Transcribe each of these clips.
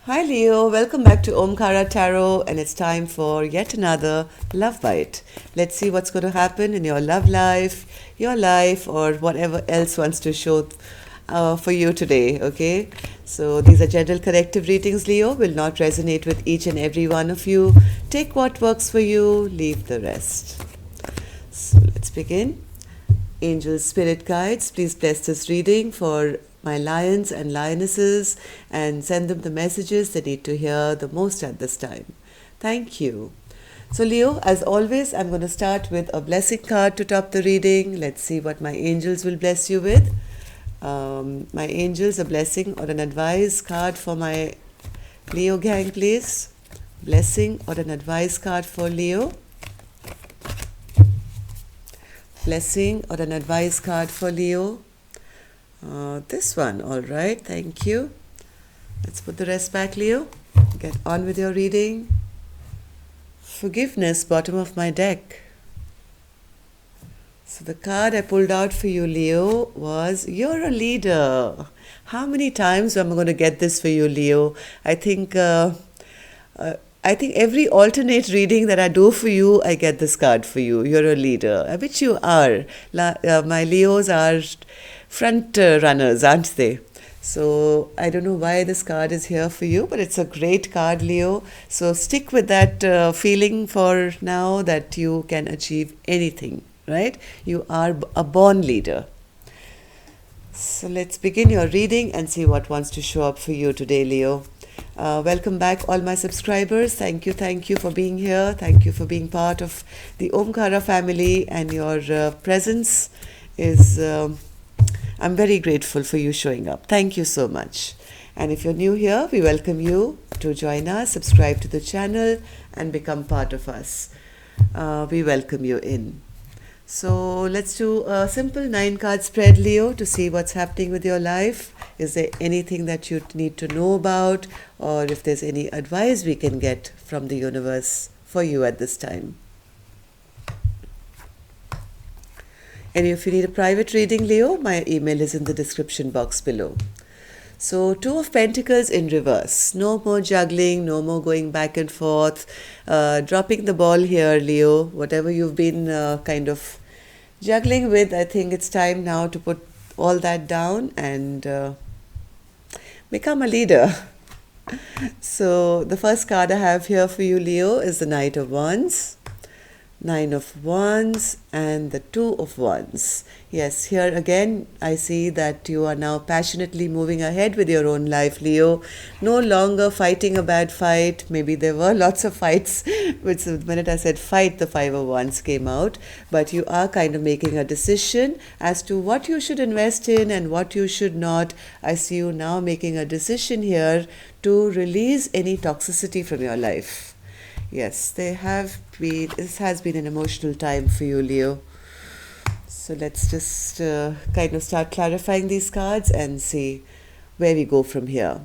Hi Leo, welcome back to Omkara Tarot, and it's time for yet another love bite. Let's see what's going to happen in your love life, your life, or whatever else wants to show for you today, okay? So these are general collective readings, Leo, will not resonate with each and every one of you. Take what works for you, leave the rest. So let's begin. Angels, spirit guides, please bless this reading for my lions and lionesses and send them the messages they need to hear the most at this time. Thank you. So, Leo, as always, I'm going to start with a blessing card to top the reading. Let's see what my angels will bless you with. My angels, a blessing or an advice card for my Leo gang, please. Blessing or an advice card for Leo. Blessing or an advice card for Leo. This one, all right, thank you. Let's put the rest back, Leo. Get on with your reading. Forgiveness, bottom of my deck. So the card I pulled out for you, Leo, was you're a leader. How many times am I going to get this for you, Leo? I think every alternate reading that I do for you, I get this card for you. You're a leader, which you are. My Leos are front runners, aren't they? So I don't know why this card is here for you, but it's a great card, Leo. So stick with that feeling for now that you can achieve anything, right? You are a born leader. So let's begin your reading and see what wants to show up for you today, Leo. Welcome back, all my subscribers. Thank you for being here. Thank you for being part of the Omkara family, and your presence is, I'm very grateful for you showing up. Thank you so much. And if you're new here, we welcome you to join us, subscribe to the channel, and become part of us. We welcome you in. So let's do a simple 9-card spread, Leo, to see what's happening with your life. Is there anything that you need to know about, or if there's any advice we can get from the universe for you at this time? And if you need a private reading, Leo, my email is in the description box below. So 2 of Pentacles in reverse. No more juggling, no more going back and forth. Dropping the ball here, Leo. Whatever you've been kind of juggling with, I think it's time now to put all that down and become a leader. So the first card I have here for you, Leo, is the Knight of Wands. 9 of Wands and the 2 of Wands. Yes, here again I see that you are now passionately moving ahead with your own life, Leo. No longer fighting a bad fight. Maybe there were lots of fights, which the minute I said fight, the 5 of Wands came out. But you are kind of making a decision as to what you should invest in and what you should not. I see you now making a decision here to release any toxicity from your life. Yes, this has been an emotional time for you, Leo. So let's just kind of start clarifying these cards and see where we go from here.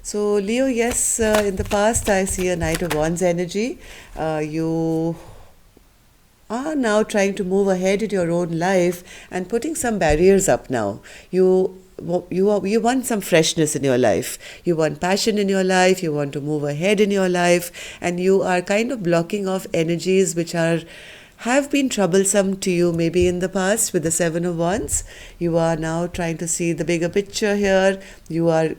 So Leo, yes, in the past I see a Knight of Wands energy. You are now trying to move ahead in your own life and putting some barriers up now. You want some freshness in your life. You want passion in your life. You want to move ahead in your life, and you are kind of blocking off energies which have been troublesome to you maybe in the past with the 7 of Wands. You are now trying to see the bigger picture here. You are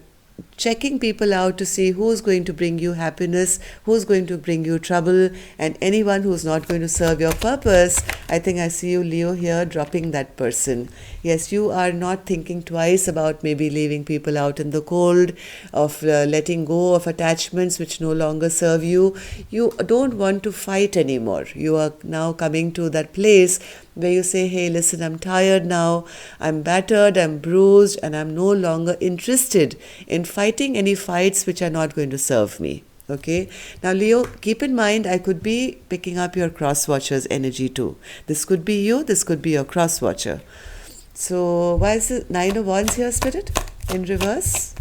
checking people out to see who's going to bring you happiness, who's going to bring you trouble, and anyone who's not going to serve your purpose. I think I see you, Leo, here dropping that person. Yes, you are not thinking twice about maybe leaving people out in the cold, of letting go of attachments which no longer serve you. You don't want to fight anymore. You are now coming to that place where you say, hey, listen, I'm tired now, I'm battered, I'm bruised, and I'm no longer interested in fighting any fights which are not going to serve me. Okay? Now, Leo, keep in mind, I could be picking up your cross-watcher's energy too. This could be you, this could be your cross-watcher. So, why is the 9 of Wands here, Spirit, in reverse?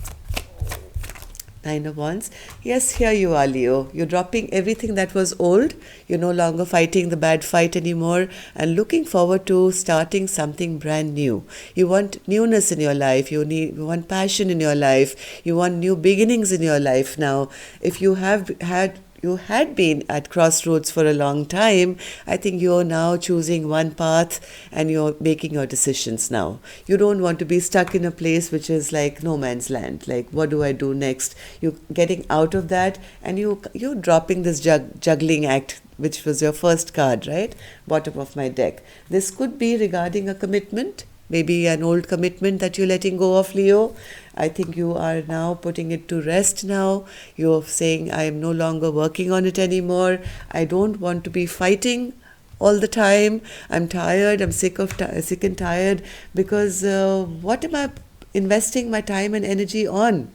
Nine of Wands. Yes, here you are, Leo. You're dropping everything that was old. You're no longer fighting the bad fight anymore and looking forward to starting something brand new. You want newness in your life. You want passion in your life. You want new beginnings in your life now. If you had been at crossroads for a long time, I think you're now choosing one path and you're making your decisions now. You don't want to be stuck in a place which is like no man's land. Like, what do I do next? You're getting out of that and you're dropping this juggling act, which was your first card, right? Bottom of my deck. This could be regarding a commitment, maybe an old commitment that you're letting go of, Leo. I think you are now putting it to rest now. You're saying, I am no longer working on it anymore. I don't want to be fighting all the time. I'm tired. I'm sick and tired because what am I investing my time and energy on?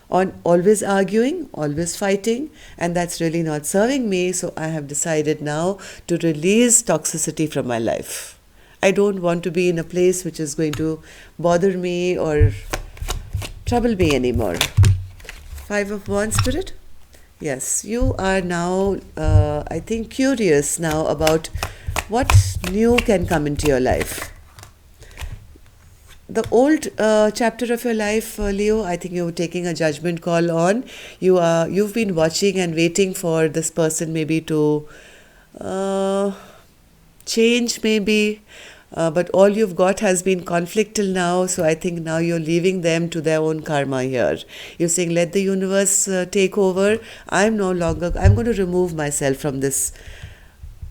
On always arguing, always fighting, and that's really not serving me. So I have decided now to release toxicity from my life. I don't want to be in a place which is going to bother me or trouble me anymore. Five of Wands, Spirit. Yes, you are now, I think, curious now about what new can come into your life. The old chapter of your life, Leo, I think you're taking a judgment call on. You've been watching and waiting for this person maybe to change, maybe. But all you've got has been conflict till now, so I think now you're leaving them to their own karma here. You're saying, let the universe take over. I'm going to remove myself from this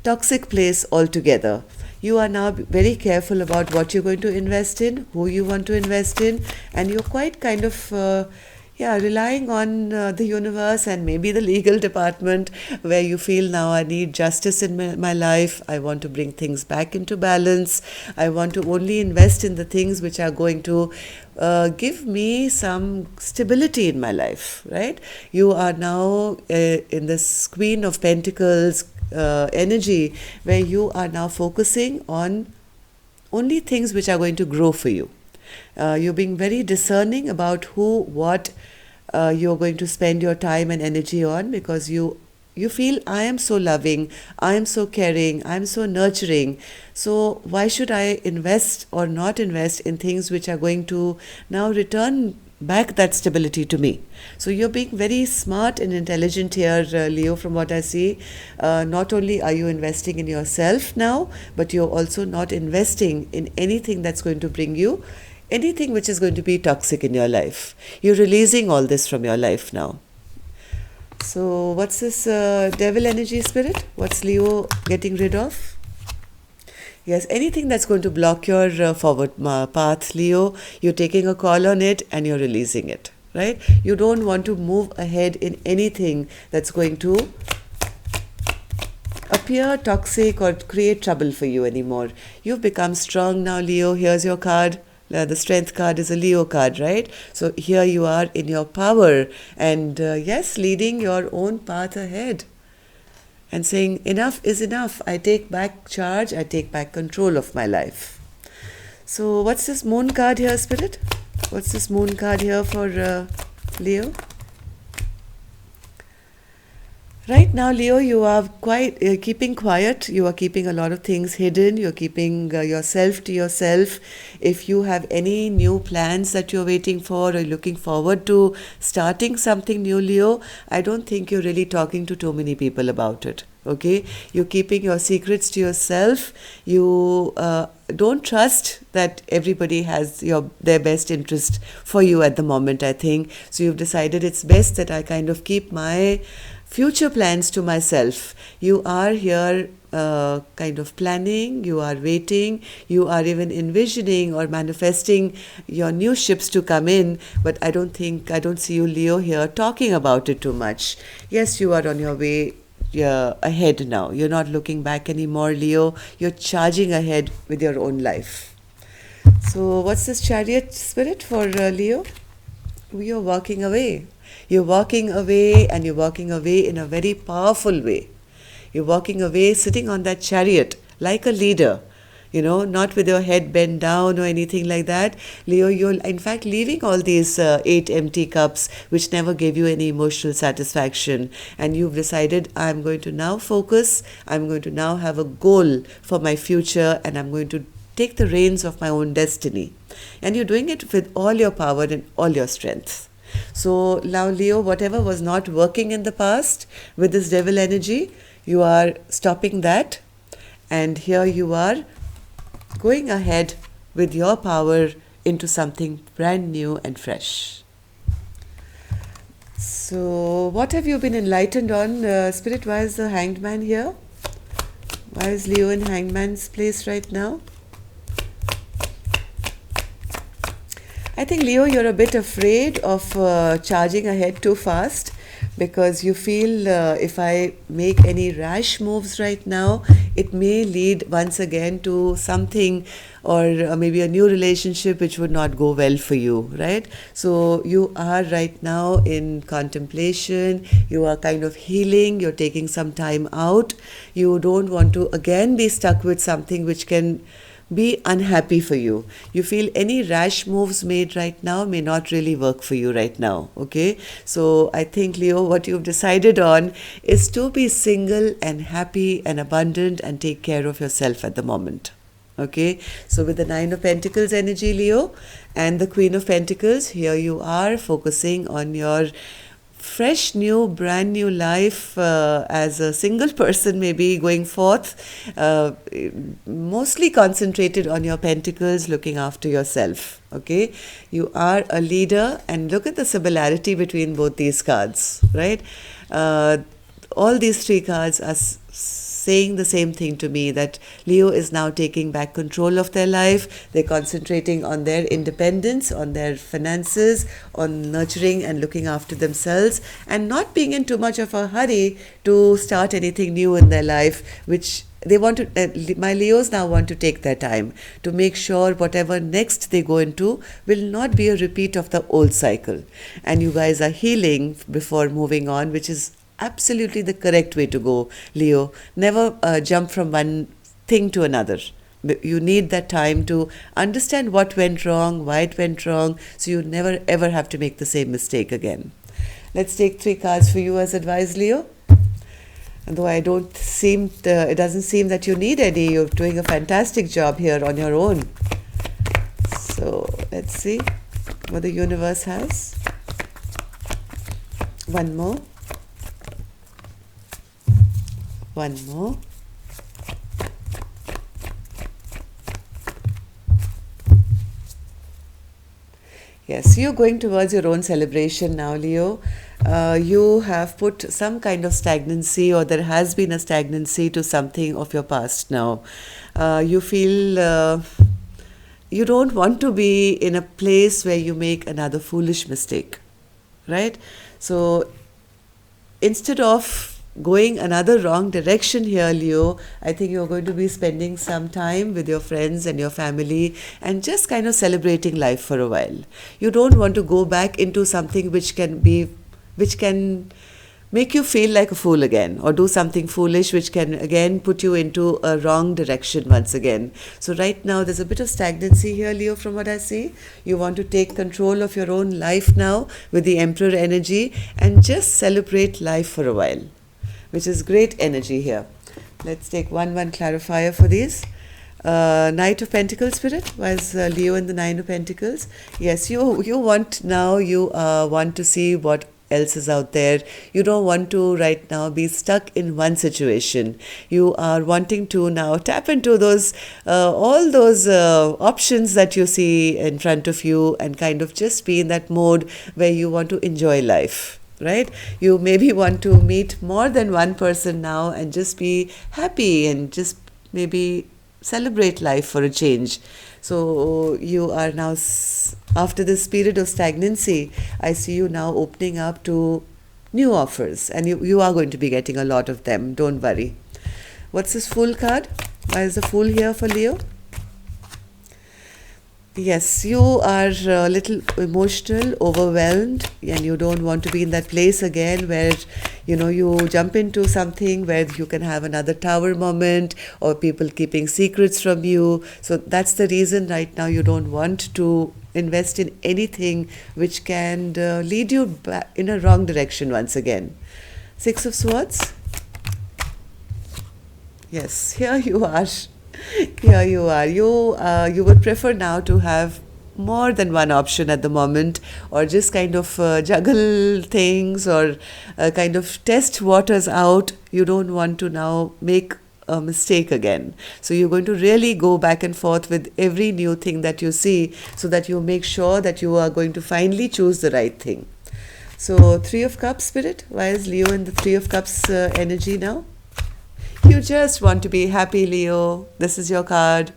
toxic place altogether. You are now very careful about what you're going to invest in, who you want to invest in, and you're quite kind of relying on the universe and maybe the legal department, where you feel now I need justice in my life. I want to bring things back into balance. I want to only invest in the things which are going to give me some stability in my life, right? You are now in this Queen of Pentacles energy, where you are now focusing on only things which are going to grow for you. You're being very discerning about what you're going to spend your time and energy on, because you feel, I am so loving, I am so caring, I am so nurturing. So why should I invest or not invest in things which are going to now return back that stability to me? So you're being very smart and intelligent here, Leo, from what I see. Not only are you investing in yourself now, but you're also not investing in anything that's going to bring you anything which is going to be toxic in your life. You're releasing all this from your life now. So what's this devil energy, Spirit? What's Leo getting rid of? Yes, anything that's going to block your forward path, Leo, you're taking a call on it and you're releasing it, right? You don't want to move ahead in anything that's going to appear toxic or create trouble for you anymore. You've become strong now, Leo. Here's your card. The Strength card is a Leo card, right? So here you are in your power and yes, leading your own path ahead and saying, enough is enough. I take back charge. I take back control of my life. So what's this Moon card here, Spirit? What's this Moon card here for Leo? Right now, Leo, you are keeping quiet. You are keeping a lot of things hidden. You're keeping yourself to yourself. If you have any new plans that you're waiting for or looking forward to starting something new, Leo, I don't think you're really talking to too many people about it. Okay? You're keeping your secrets to yourself. You don't trust that everybody has their best interest for you at the moment, I think. So you've decided it's best that I kind of keep my future plans to myself. You are here kind of planning, you are waiting, you are even envisioning or manifesting your new ships to come in, but I don't see you, Leo, here talking about it too much. Yes, you are on your way ahead now. You're not looking back anymore, Leo. You're charging ahead with your own life. So what's this Chariot, Spirit, for Leo? You're walking away. You're walking away and you're walking away in a very powerful way. You're walking away sitting on that chariot like a leader. not with your head bent down or anything like that. Leo, you're in fact leaving all these 8 empty cups which never gave you any emotional satisfaction. And you've decided, I'm going to now focus, I'm going to now have a goal for my future, and I'm going to take the reins of my own destiny. And you're doing it with all your power and all your strength. So now, Leo, whatever was not working in the past with this devil energy, you are stopping that. And here you are going ahead with your power into something brand new and fresh. So what have you been enlightened on, Spirit? Why is the Hanged Man here? Why is Leo in Hanged Man's place right now? I think, Leo, you're a bit afraid of charging ahead too fast, because you feel if I make any rash moves right now, it may lead once again to something, or maybe a new relationship which would not go well for you, right? So you are right now in contemplation, you are kind of healing, you're taking some time out, you don't want to again be stuck with something which can be unhappy for you. You feel any rash moves made right now may not really work for you right now, okay? So I think, Leo, what you've decided on is to be single and happy and abundant and take care of yourself at the moment, okay? So with the 9 of Pentacles energy, Leo, and the Queen of Pentacles, here you are focusing on your fresh, new, brand new life as a single person, maybe going forth, mostly concentrated on your pentacles, looking after yourself, okay? You are a leader, and look at the similarity between both these cards, right? All these 3 cards are saying the same thing to me, that Leo is now taking back control of their life. They're concentrating on their independence, on their finances, on nurturing and looking after themselves, and not being in too much of a hurry to start anything new in their life, which they want to, my Leos now want to take their time to make sure whatever next they go into will not be a repeat of the old cycle. And you guys are healing before moving on, which is absolutely the correct way to go, Leo. Never jump from one thing to another. You need that time to understand what went wrong, why it went wrong, so you never ever have to make the same mistake again. Let's take 3 cards for you as advice, Leo. And though it doesn't seem that you need any, you're doing a fantastic job here on your own. So let's see what the universe has. One more. One more. Yes, you're going towards your own celebration now, Leo. You have put some kind of stagnancy, or there has been a stagnancy to something of your past now. You feel you don't want to be in a place where you make another foolish mistake, right? So instead of going another wrong direction here, Leo, I think you're going to be spending some time with your friends and your family and just kind of celebrating life for a while. You don't want to go back into something which can make you feel like a fool again, or do something foolish which can again put you into a wrong direction once again. So right now there's a bit of stagnancy here, Leo, from what I see. You want to take control of your own life now with the Emperor energy and just celebrate life for a while, which is great energy here. Let's take one clarifier for these. Knight of Pentacles, Spirit. Why is Leo in the 9 of Pentacles? Yes, you want now, you want to see what else is out there. You don't want to right now be stuck in one situation. You are wanting to now tap into those all those options that you see in front of you, and kind of just be in that mode where you want to enjoy life. Right? You maybe want to meet more than one person now and just be happy and just maybe celebrate life for a change. So you are now, after this period of stagnancy, I see you now opening up to new offers, and you are going to be getting a lot of them. Don't worry. What's this Fool card? Why is the Fool here for Leo? Yes, you are a little emotional, overwhelmed, and you don't want to be in that place again where you jump into something where you can have another tower moment or people keeping secrets from you. So that's the reason right now you don't want to invest in anything which can lead you back in a wrong direction once again. Six of Swords. Yes, here you are. Here you are. You would prefer now to have more than one option at the moment, or just kind of juggle things, or kind of test waters out. You don't want to now make a mistake again. So you're going to really go back and forth with every new thing that you see, so that you make sure that you are going to finally choose the right thing. So Three of Cups, Spirit. Why is Leo in the Three of Cups energy now? You just want to be happy, Leo. This is your card,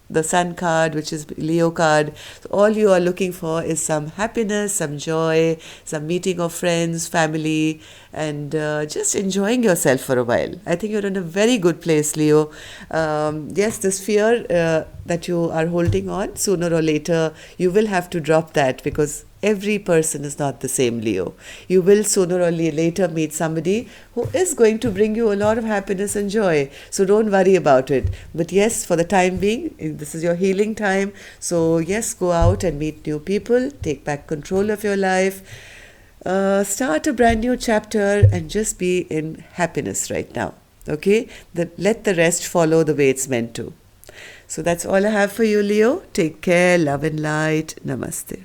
the Sun card, which is Leo card. So all you are looking for is some happiness, some joy, some meeting of friends, family, and just enjoying yourself for a while. I think you're in a very good place, Leo. Yes, this fear that you are holding on, sooner or later, you will have to drop that, because every person is not the same, Leo. You will sooner or later meet somebody who is going to bring you a lot of happiness and joy. So don't worry about it. But yes, for the time being, this is your healing time. So yes, go out and meet new people. Take back control of your life. Start a brand new chapter and just be in happiness right now. Okay? Let the rest follow the way it's meant to. So that's all I have for you, Leo. Take care. Love and light. Namaste.